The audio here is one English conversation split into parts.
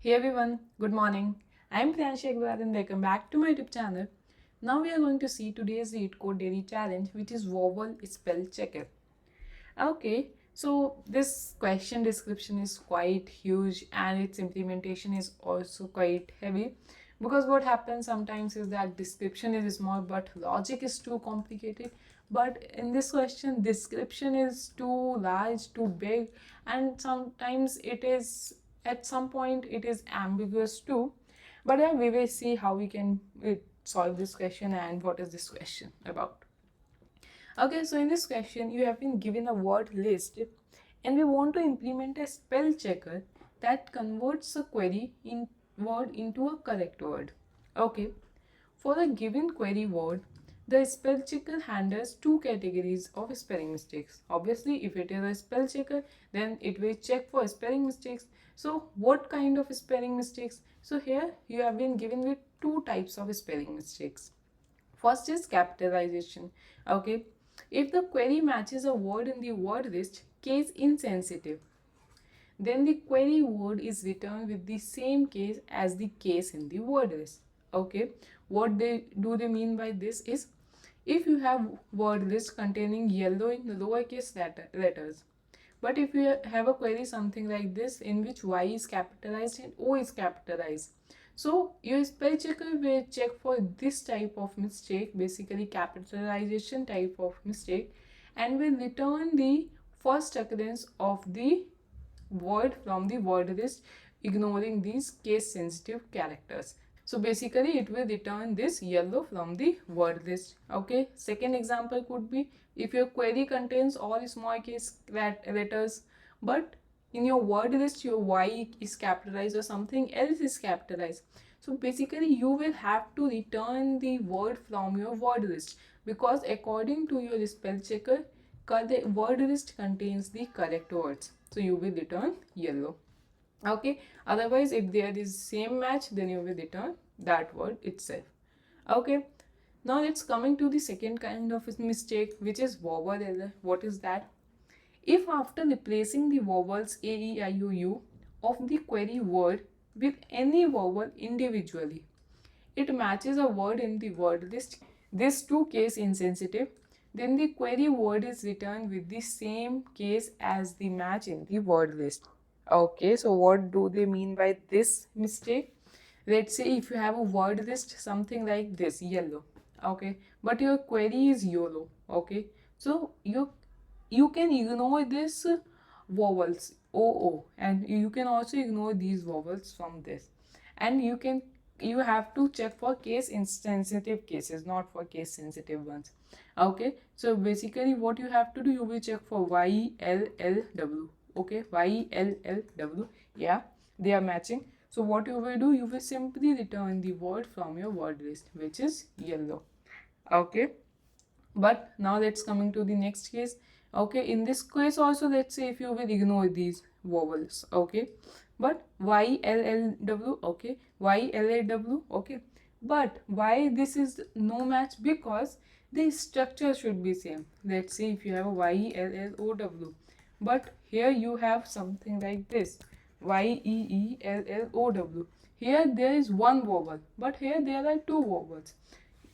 Hey everyone, good morning. I'm Priyanshu Agrawal and welcome back to my YouTube channel. Now we are going to see today's Leetcode daily challenge, which is Vowel Spellchecker. Okay, so this question description is quite huge and its implementation is also quite heavy, because what happens sometimes is that description is small but logic is too complicated. But in this question, description is too large, too big, and sometimes it is at some point it is ambiguous too. But yeah, we will see how we can solve this question and what is this question about. Okay, so in this question, you have been given a word list and we want to implement a spell checker that converts a query in word into a correct word. Okay, for a given query word, the spell checker handles two categories of spelling mistakes. Obviously, if it is a spell checker, then it will check for spelling mistakes. So, what kind of spelling mistakes? So, here you have been given with two types of spelling mistakes. First is capitalization. Okay, if the query matches a word in the word list, case insensitive, then the query word is returned with the same case as the case in the word list. Okay, what they mean by this is, if you have word list containing yellow in lowercase letters, but if you have a query something like this in which Y is capitalized and O is capitalized, so your spell checker will check for this type of mistake, basically capitalization type of mistake, and will return the first occurrence of the word from the word list, ignoring these case sensitive characters. So basically it will return this yellow from the word list. Okay, second example could be, if your query contains all small case letters, but in your word list your Y is capitalized or something else is capitalized, so basically you will have to return the word from your word list, because according to your spell checker, the word list contains the correct words, so you will return yellow. Okay, otherwise if there is same match, then you will return that word itself. Okay, now let's coming to the second kind of mistake, which is vowel error. What is that? If after replacing the vowels a, e, i, o, u of the query word with any vowel individually, it matches a word in the word list, this too case insensitive, then the query word is returned with the same case as the match in the word list. Okay, so what do they mean by this mistake? Let's say if you have a word list something like this, yellow, okay, but your query is yellow, okay, so you can ignore this vowels o, and you can also ignore these vowels from this, and you have to check for case insensitive cases, not for case sensitive ones. Okay, so basically what you have to do, you will check for YLLW. Okay, YLLW, yeah, they are matching. So what you will do, you will simply return the word from your word list, which is yellow. Okay, but now let's coming to the next case. Okay, in this case also, let's say if you will ignore these vowels, okay, but YLLW, okay, YLAW, okay, but why this is no match? Because the structure should be same. Let's say if you have a YLLOW, but here you have something like this, YEELLOW. Here there is one vowel, but here there are two vowels.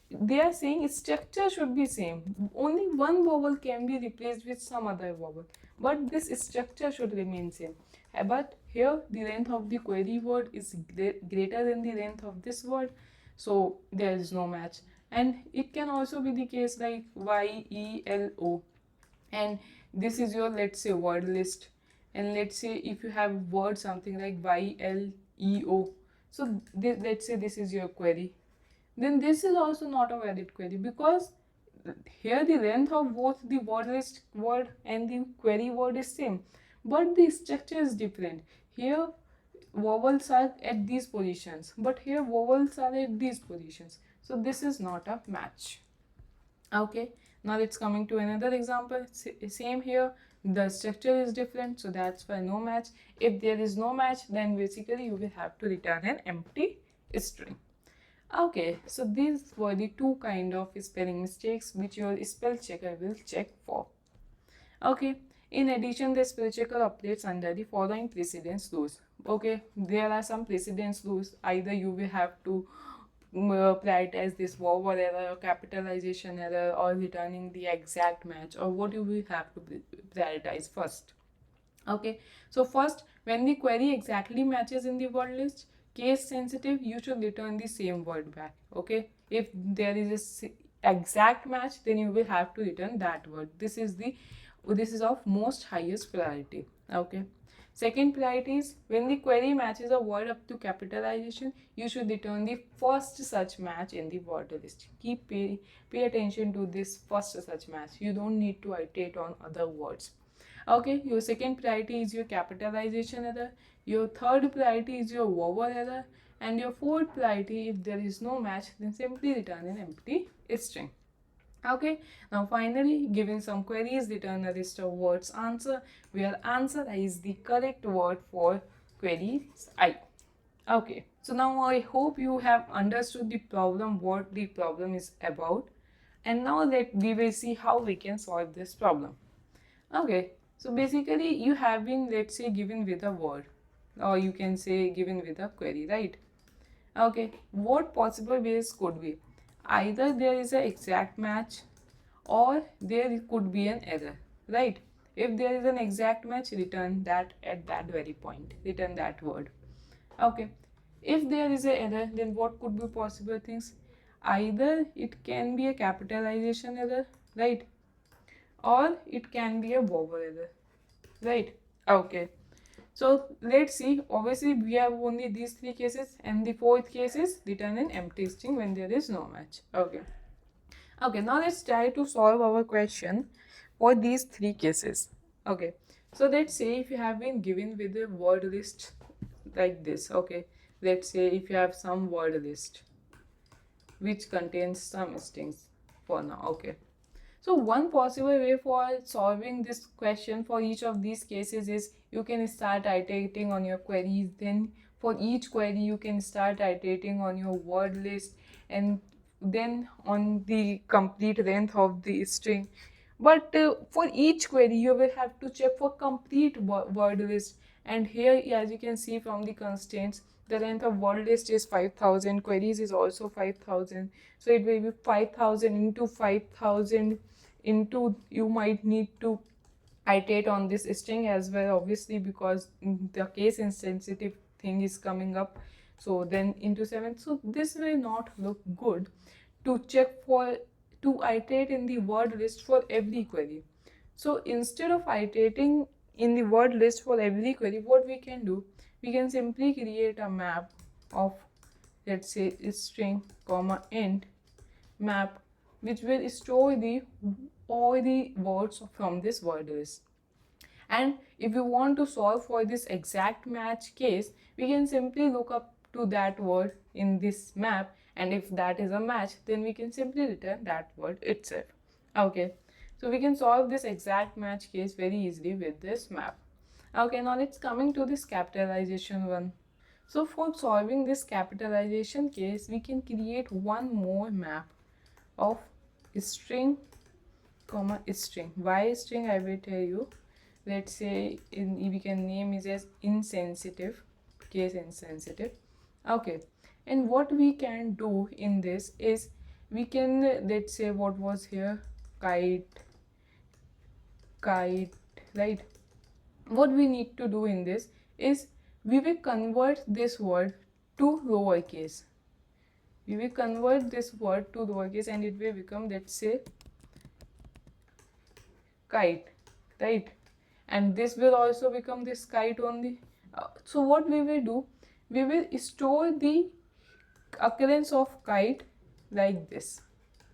They are saying structure should be same, only one vowel can be replaced with some other vowel, but this structure should remain same. But here the length of the query word is greater than the length of this word, so there is no match. And it can also be the case like YELO, and this is your, let's say, word list, and let's say if you have word something like YLEO, so let's say this is your query, then this is also not a valid query, because here the length of both the word list word and the query word is same, but the structure is different. Here vowels are at these positions, but here vowels are at these positions, so this is not a match. Okay, now it's coming to another example. Same here, the structure is different, so that's why no match. If there is no match, then basically you will have to return an empty string. Okay, so these were the two kind of spelling mistakes which your spell checker will check for. Okay, in addition, the spell checker operates under the following precedence rules. Okay, there are some precedence rules. Either you will have to prioritize this vowel error or capitalization error or returning the exact match, or what you will have to prioritize first. Okay, so first, when the query exactly matches in the word list, case sensitive, you should return the same word back. Okay, if there is a exact match, then you will have to return that word. This is of most highest priority. Okay, second priority is when the query matches a word up to capitalization, you should return the first such match in the word list. Pay attention to this first such match. You don't need to iterate on other words. Okay, your second priority is your capitalization error, your third priority is your vowel error, and your fourth priority, if there is no match, then simply return an empty string. Okay, now finally, given some queries, return a list of words answer, where answer is the correct word for queries I. Okay, so now I hope you have understood the problem, what the problem is about, and now we will see how we can solve this problem. Okay, so basically you have been, let's say, given with a word, or you can say given with a query, right? Okay, what possible ways could be? Either there is an exact match or there could be an error, right? If there is an exact match, return that at that very point, return that word. Okay, if there is an error, then what could be possible things? Either it can be a capitalization error, right? Or it can be a vowel error, right? Okay, so let's see. Obviously we have only these three cases, and the fourth case is return an empty string when there is no match. Okay, now let's try to solve our question for these three cases. Okay, so let's say if you have been given with a word list like this. Okay, let's say if you have some word list which contains some strings for now. Okay, so one possible way for solving this question for each of these cases is you can start iterating on your queries. Then for each query you can start iterating on your word list, and then on the complete length of the string. But for each query you will have to check for complete word list, and here, as you can see from the constraints, the length of word list is 5000, queries is also 5000, so it will be 5000 into 5000 into, you might need to iterate on this string as well, obviously, because the case insensitive thing is coming up. So then into 7, so this will not look good to check for, to iterate in the word list for every query. So instead of iterating in the word list for every query, what we can do, we can simply create a map of, let's say, string comma int map, which will store the all the words from this word list. And if you want to solve for this exact match case, we can simply look up to that word in this map, and if that is a match, then we can simply return that word itself. Okay, so we can solve this exact match case very easily with this map. Okay, now let's coming to this capitalization one. So for solving this capitalization case, we can create one more map of string comma string. Why string, I will tell you. Let's say we can name it as insensitive, case insensitive. Okay, and what we can do in this is we can, let's say, what was here, kite, right? What we need to do in this is we will convert this word to lowercase. We will convert this word to lowercase, and it will become, let's say, kite, right? And this will also become this kite only. So what we will do, we will store the occurrence of kite like this,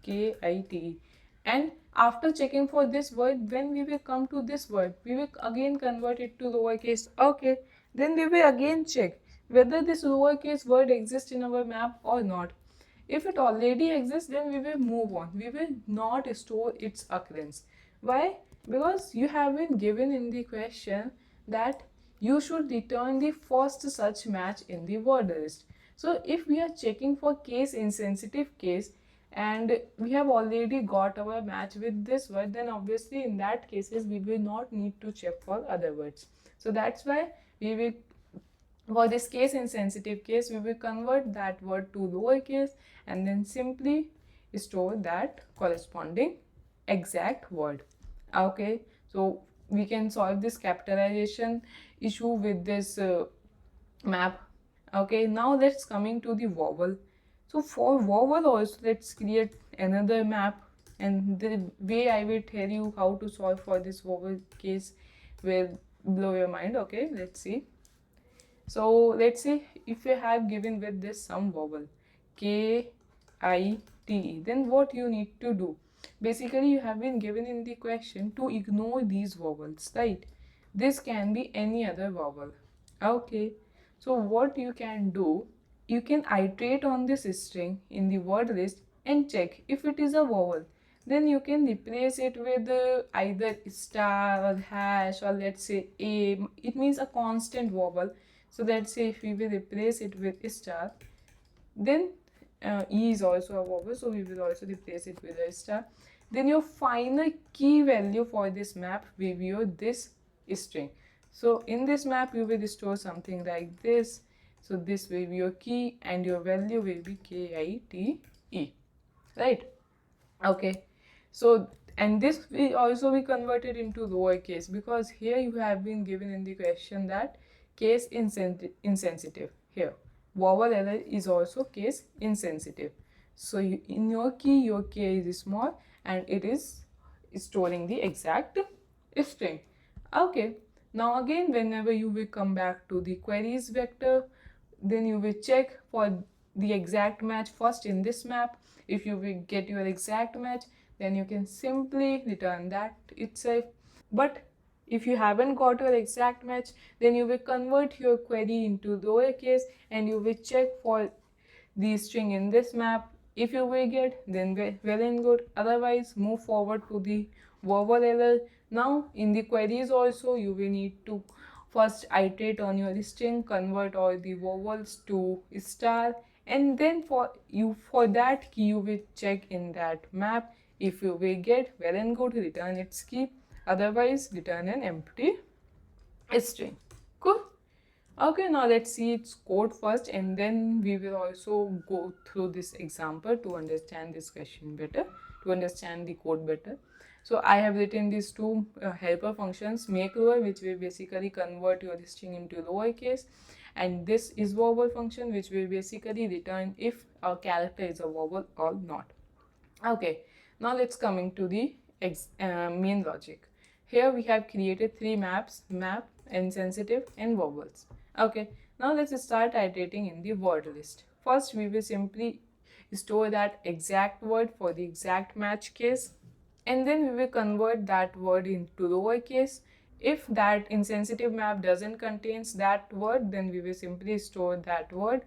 K-I-T-E, and after checking for this word, when we will come to this word, we will again convert it to lowercase. Okay, then we will again check whether this lowercase word exists in our map or not. If it already exists, then we will move on. We will not store its occurrence. Why? Because you have been given in the question that you should return the first such match in the word list. So if we are checking for case insensitive case and we have already got our match with this word, then obviously in that cases we will not need to check for other words. So that's why we will For this case insensitive case, we will convert that word to lowercase and then simply store that corresponding exact word. Okay, so we can solve this capitalization issue with this map. Okay, now let's coming to the vowel. So for vowel also, let's create another map, and the way I will tell you how to solve for this vowel case will blow your mind. Okay, let's see. So let's say if you have given with this some vowel K-I-T-E, then what you need to do? Basically, you have been given in the question to ignore these vowels, right? This can be any other vowel. Okay, so what you can do, you can iterate on this string in the word list and check if it is a vowel. Then you can replace it with either star or hash, or let's say a. It means a constant vowel. So let's say if we will replace it with star, then E is also a vowel, so we will also replace it with a star. Then your final key value for this map will be your this string. So in this map you will store something like this. So this will be your key and your value will be K-I-T-E, right? Okay, so and this will also be converted into lowercase, because here you have been given in the question that case insensitive. Here vowel error is also case insensitive. So in your key, your k is small and it is storing the exact string. Okay, now again whenever you will come back to the queries vector, then you will check for the exact match first in this map. If you will get your exact match, then you can simply return that itself. But if you haven't got your exact match, then you will convert your query into lowercase and you will check for the string in this map. If you will get, then well and good. Otherwise, move forward to the vowel error. Now in the queries also, you will need to first iterate on your string, convert all the vowels to star, and then for that key you will check in that map. If you will get, well and good, return its key. Otherwise, return an empty string. Cool. Okay, now let's see its code first, and then we will also go through this example to understand this question better, to understand the code better. So I have written these two helper functions, make lower, which will basically convert your string into lowercase, and this is vowel function, which will basically return if a character is a vowel or not. Okay, now let's coming to the main logic. Here we have created three maps: map, insensitive, and vowels. Okay, now let's start iterating in the word list. First, we will simply store that exact word for the exact match case, and then we will convert that word into lowercase. If that insensitive map doesn't contains that word, then we will simply store that word.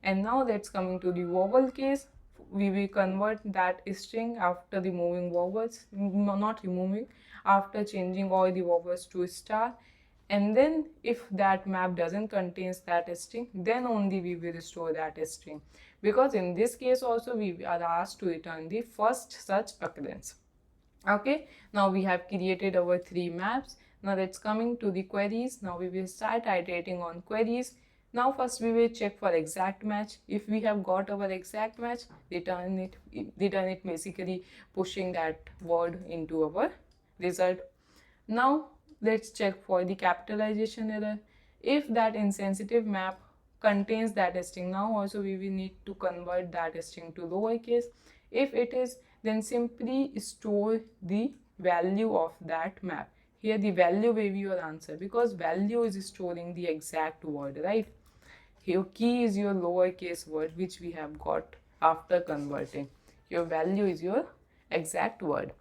And now let's coming to the vowel case. We will convert that string after removing vowels, not removing, after changing all the vowels to star. And then if that map doesn't contains that string, then only we will store that string, because in this case also we are asked to return the first such occurrence. Okay, now we have created our three maps. Now let's coming to the queries. Now we will start iterating on queries. Now first we will check for exact match. If we have got our exact match, return it, basically pushing that word into our result. Now let's check for the capitalization error. If that insensitive map contains that string, now also we will need to convert that string to lowercase. If it is, then simply store the value of that map. Here the value will be your answer, because value is storing the exact word, right? Your key is your lowercase word which we have got after converting. Your value is your exact word.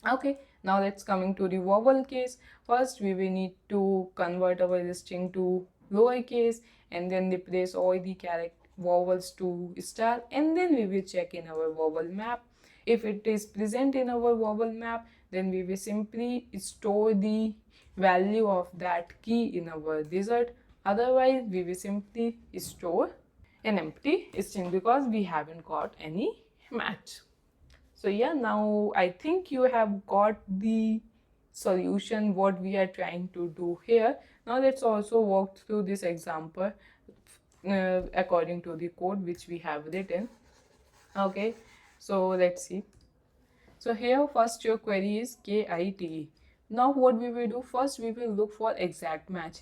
Okay, now let's coming to the vowel case. First we will need to convert our string to lowercase and then replace all the vowels to star, and then we will check in our vowel map. If it is present in our vowel map, then we will simply store the value of that key in our result. Otherwise, we will simply store an empty string because we haven't got any match. So yeah, now I think you have got the solution what we are trying to do here. Now let's also walk through this example according to the code which we have written. Okay, so let's see. So here first your query is KITE. Now what we will do, first we will look for exact match.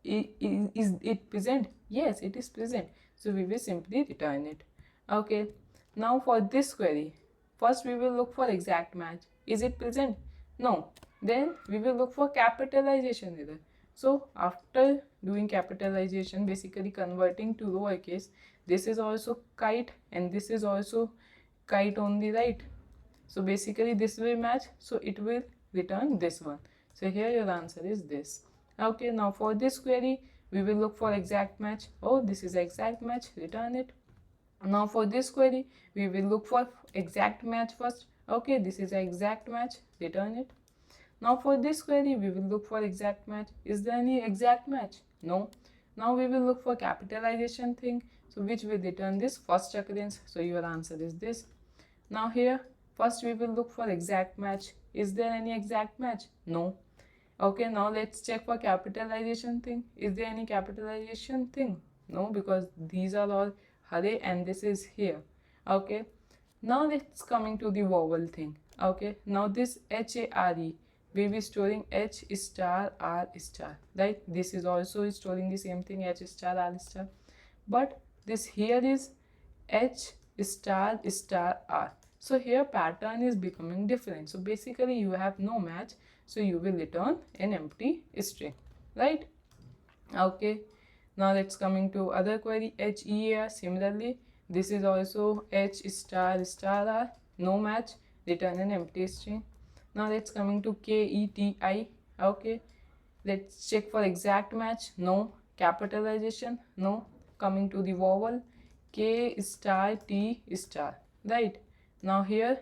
Is it present? Yes, it is present. So we will simply return it. Okay, now for this query, first we will look for exact match. Is it present? No. Then we will look for capitalization error. So after doing capitalization, basically converting to lowercase, this is also kite and this is also kite on the right. So basically this will match, so it will return this one. So here your answer is this. Okay, now for this query we will look for exact match. Oh, this is exact match, return it. Now for this query we will look for exact match first. Okay, this is exact match, return it. Now for this query we will look for exact match. Is there any exact match? No. Now we will look for capitalization thing, so which will return this first occurrence. So your answer is this. Now here first we will look for exact match. Is there any exact match? No. Okay, now let's check for capitalization thing. Is there any capitalization thing? No, because these are all hare and this is here. Okay, now let's coming to the vowel thing. Okay, now this HARE will be storing H star R star, right? This is also storing the same thing, H star R star, but this here is H star star R. So here pattern is becoming different. So basically you have no match, so you will return an empty string, right? Okay, now let's coming to other query, HEAR. Similarly, this is also H star star R, no match, return an empty string. Now let's coming to KETI. Okay, let's check for exact match. No. Capitalization? No. Coming to the vowel, K star T star, right? Now here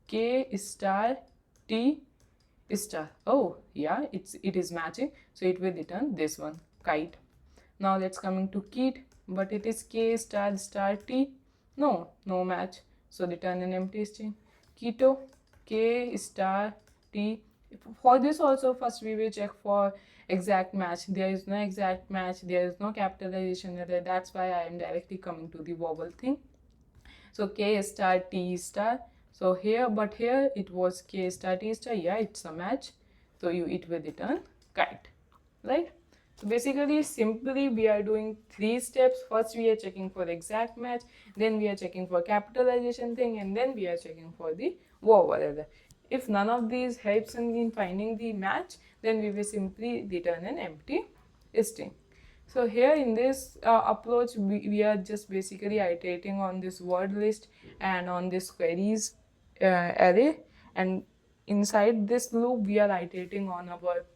K star T star. Oh yeah, it is matching, so it will return this one, kite. Now let's coming to kit, but it is K star star T. No match, so return an empty string. Keto, K star T. For this also first we will check for exact match. There is no exact match, there is no capitalization error. That's why I am directly coming to the vowel thing. So K star T star. So here, but here it was K star T star. Yeah, it's a match. So it will return kite, right? So basically, simply we are doing 3 steps. First we are checking for exact match, then we are checking for capitalization thing, and then we are checking for the vowel error. If none of these helps in finding the match, then we will simply return an empty string. So here in this approach, we are just basically iterating on this word list and on this queries array, and inside this loop we are iterating on our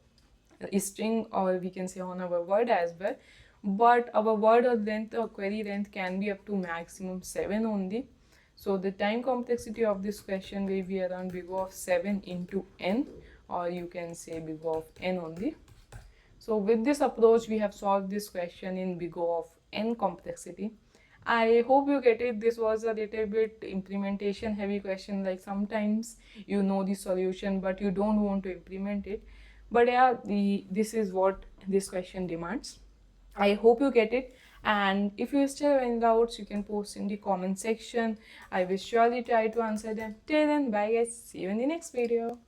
string, or we can say on our word as well, but our word or length or query length can be up to maximum 7 only. So the time complexity of this question will be around big O of 7 into n, or you can say big O of n only. So with this approach, we have solved this question in big O of n complexity. I hope you get it. This was a little bit implementation heavy question, like sometimes you know the solution but you don't want to implement it. But yeah, this is what this question demands. I hope you get it, and if you still have any doubts, you can post in the comment section. I will surely try to answer them. Till then, bye guys, see you in the next video.